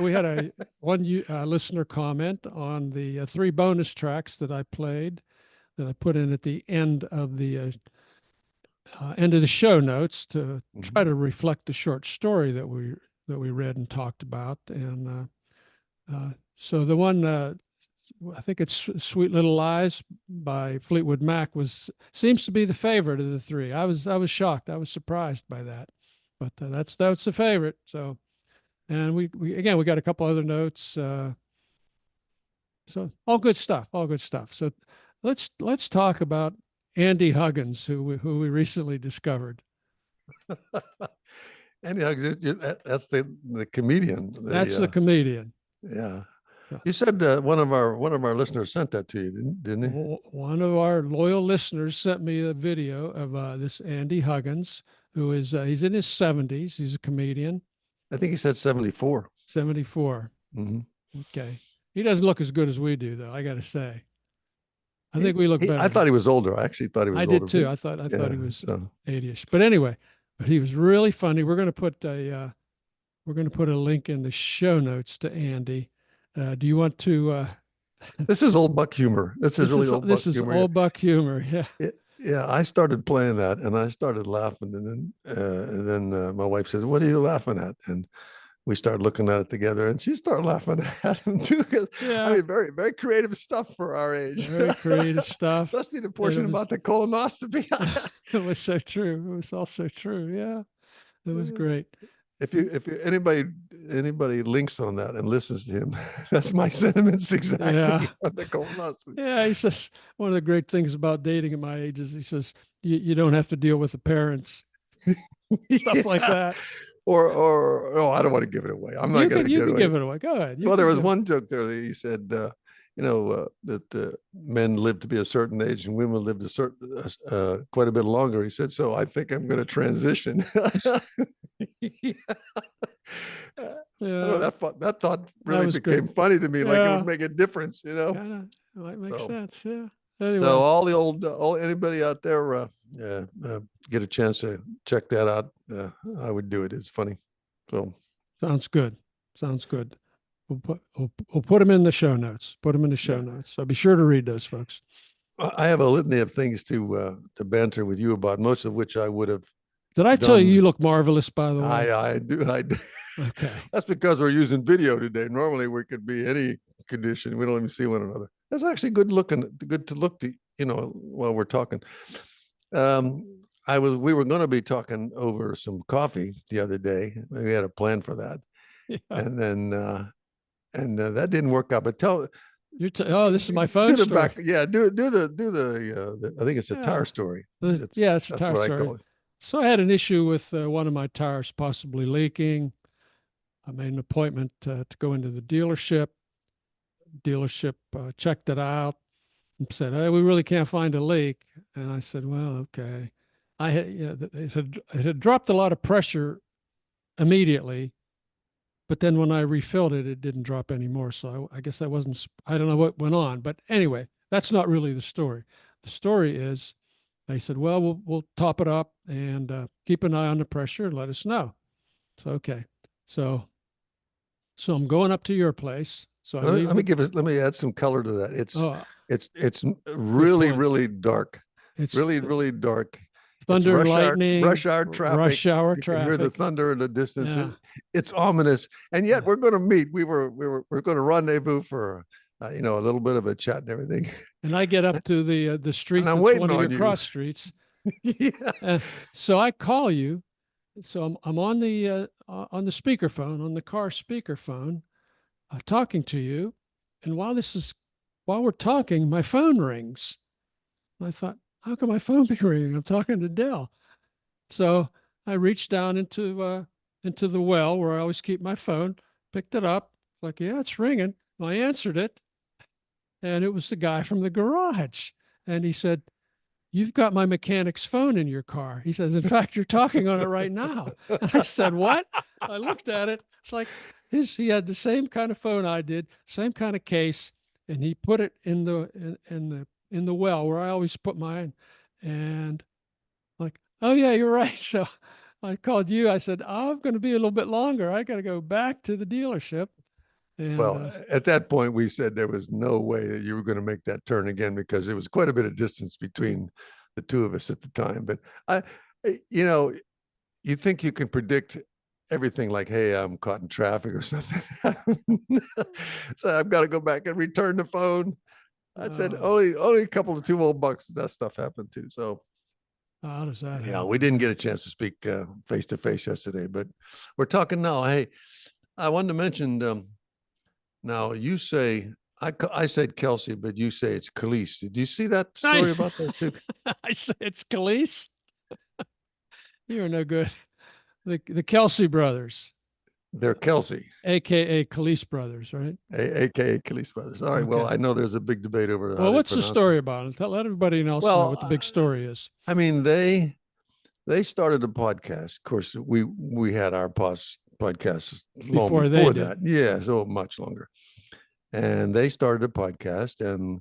we had a listener comment on the three bonus tracks that I played that I put in at the end of the show notes to try to reflect the short story that we read and talked about. And so the one I think it's "Sweet Little Lies" by Fleetwood Mac seems to be the favorite of the three. I was shocked. I was surprised by that, but that's the favorite. So, and we got a couple other notes. So all good stuff. All good stuff. So let's talk about Andy Huggins, who we recently discovered. Andy Huggins, that's the comedian. That's the comedian. Yeah. You said one of our listeners sent that to you, didn't he? One of our loyal listeners sent me a video of this Andy Huggins, who is he's in his 70s. He's a comedian. I think he said 74. 74. Okay. He doesn't look as good as we do, though, I got to say. I think we look better. I thought he was older. I actually thought he was older. I did too. I thought he was 80ish. But anyway, he was really funny. We're going to put a link in the show notes to Andy. Do you want to? This is old buck humor. This is really old buck humor. This is old buck humor. Yeah. Yeah, I started playing that, and I started laughing, and then my wife says, "What are you laughing at?" And we started looking at it together, and she started laughing at him too. Yeah. I mean, very, very creative stuff for our age. Very creative stuff. Especially the portion about the colonoscopy. It was so true. It was all so true. Yeah, it was great. If anybody links on that and listens to him, that's my sentiments exactly. Yeah. On the colonoscopy. Yeah, he says one of the great things about dating at my age is he says you don't have to deal with the parents, stuff like that. Or I don't want to give it away. I'm not going to give it away. Go ahead. Well, there was one joke there that he said, that men live to be a certain age and women live to quite a bit longer. He said, so I think I'm going to transition. Yeah. That thought really became funny to me. Like it would make a difference, It might make sense. Yeah. Anyway. So all anybody out there, get a chance to check that out. I would do it. It's funny. So sounds good. We'll put them in the show notes. So be sure to read those, folks. I have a litany of things to banter with you about, most of which I would have. Did I tell you look marvelous, by the way? I do. Okay. That's because we're using video today. Normally we could be any condition. We don't even see one another. That's actually good to look to, while we're talking. We were going to be talking over some coffee the other day. We had a plan for that. Yeah. And then, that didn't work out, but this is my phone story. Back, yeah. Do the I think it's a tire story. It's a tire story. I call it. So I had an issue with one of my tires possibly leaking. I made an appointment to go into the dealership. Dealership checked it out and said, "Hey, we really can't find a leak." And I said, "Well, okay." I had, it had dropped a lot of pressure immediately, but then when I refilled it, it didn't drop anymore. So I guess I don't know what went on. But anyway, that's not really the story. The story is, they said, "Well, we'll top it up and keep an eye on the pressure and let us know." So okay, so I'm going up to your place. So let me add some color to that. It's really, really dark. It's really dark. Thunder, lightning, rush hour traffic. You can hear the thunder in the distance. Yeah. It's ominous, and yet we're going to meet. We're going to rendezvous for a little bit of a chat and everything. And I get up to the street. And I'm waiting one of your cross streets. Yeah. So I call you. So I'm on the speakerphone, on the car speakerphone, talking to you. And while we're talking, my phone rings. And I thought, how can my phone be ringing? I'm talking to Dell. So I reached down into the well where I always keep my phone, picked it up, like, yeah, it's ringing. I answered it, and it was the guy from the garage. And he said, "You've got my mechanic's phone in your car." He says, "In fact, you're talking on it right now." And I said, "What?" I looked at it. It's like he had the same kind of phone I did, same kind of case, and he put it in the well where I always put mine. And like, "Oh yeah, you're right." So I called you. I said, "I'm going to be a little bit longer. I got to go back to the dealership." And, well, at that point, we said there was no way that you were going to make that turn again because it was quite a bit of distance between the two of us at the time. But you know, you think you can predict everything like, hey, I'm caught in traffic or something. So I've got to go back and return the phone. I said only a couple of $2 that stuff happened too. So how does that yeah, happen? we didn't get a chance to speak face to face yesterday, but we're talking now. Hey, I wanted to mention now you say I said Kelce, but you say it's Kelce. Did you see that story about those two? I say it's Kelce. You're no good. The Kelce brothers. They're Kelce, aka Kelce brothers, right? AKA Kelce Brothers. All right. Okay. Well, I know there's a big debate over how. Well, what's the story about it? Let everybody else know what the big story is. I mean, they started a podcast. Of course, we had our podcast long before that. Yeah, so much longer. And they started a podcast, and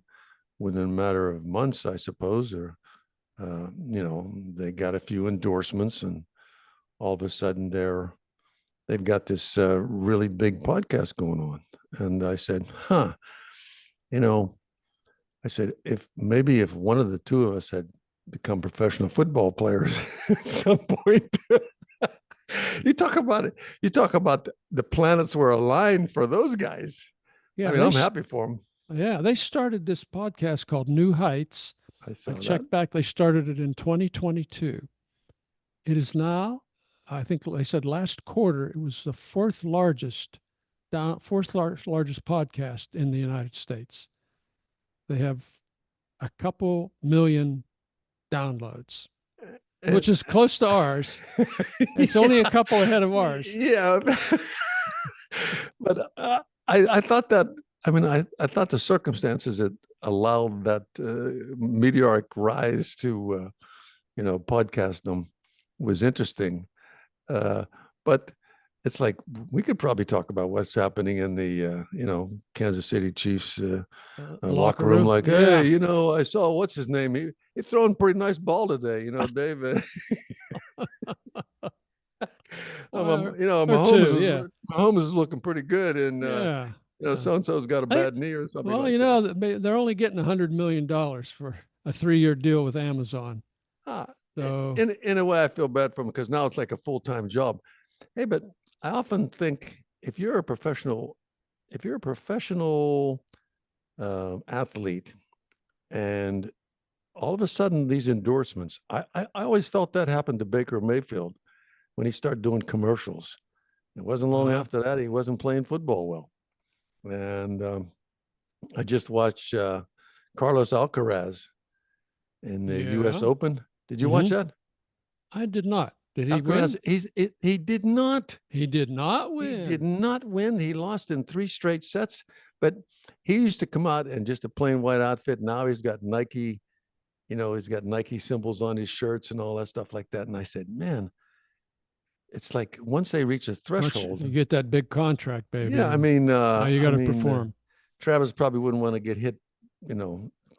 within a matter of months, I suppose, or they got a few endorsements, and all of a sudden they've got this really big podcast going on. And I said, I said, if one of the two of us had become professional football players at some point, you talk about it. You talk about the planets were aligned for those guys. Yeah, I mean, I'm happy for them. Yeah, they started this podcast called New Heights. I checked back. They started it in 2022. It is now, I think they said last quarter, it was the fourth largest podcast in the United States. They have a couple million downloads, which is close to ours. It's only a couple ahead of ours. Yeah. But I thought that, I thought the circumstances that allowed that meteoric rise to, podcast them was interesting. But it's like, we could probably talk about what's happening in the, Kansas City Chiefs locker room. Like, yeah. Hey, I saw, what's his name? He's throwing a pretty nice ball today, David. Mahomes is looking pretty good. And, so-and-so's got a bad knee or something. Well, they're only getting $100 million for a 3-year deal with Amazon. So in a way, I feel bad for them because now it's like a full-time job. Hey, but I often think if you're a professional athlete, and all of a sudden these endorsements, I always felt that happened to Baker Mayfield when he started doing commercials. It wasn't long after that he wasn't playing football well. And I just watched Carlos Alcaraz in the U.S. Open. Did you watch that? I did not. Did he win? He did not. He did not win. He did not win. He lost in 3 straight sets. But he used to come out in just a plain white outfit. Now he's got Nike, he's got Nike symbols on his shirts and all that stuff like that. And I said, man, it's like once they reach a threshold, you get that big contract, baby. Yeah, I mean, now you got to perform. Travis probably wouldn't want to get hit,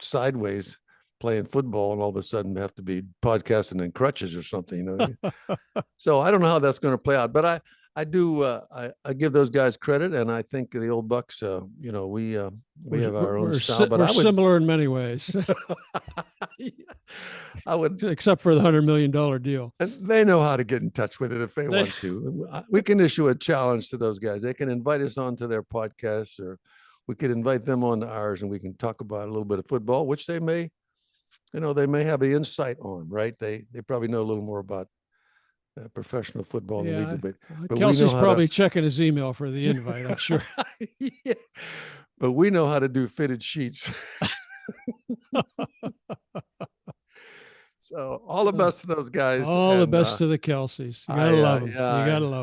sideways playing football and all of a sudden have to be podcasting in crutches or something. So I don't know how that's going to play out, but I do. I give those guys credit, and I think the old Bucks. We have our own style, but we're similar in many ways. I would, except for the $100 million deal. And they know how to get in touch with it if they want to. We can issue a challenge to those guys. They can invite us onto their podcasts, or we could invite them on ours, and we can talk about a little bit of football, which they may have the insight on. Right? They probably know a little more about professional football than we do. But Kelce's probably checking his email for the invite, I'm sure. Yeah. But we know how to do fitted sheets. So all the best to those guys. All the best to the Kelces. You gotta love them. You gotta love them.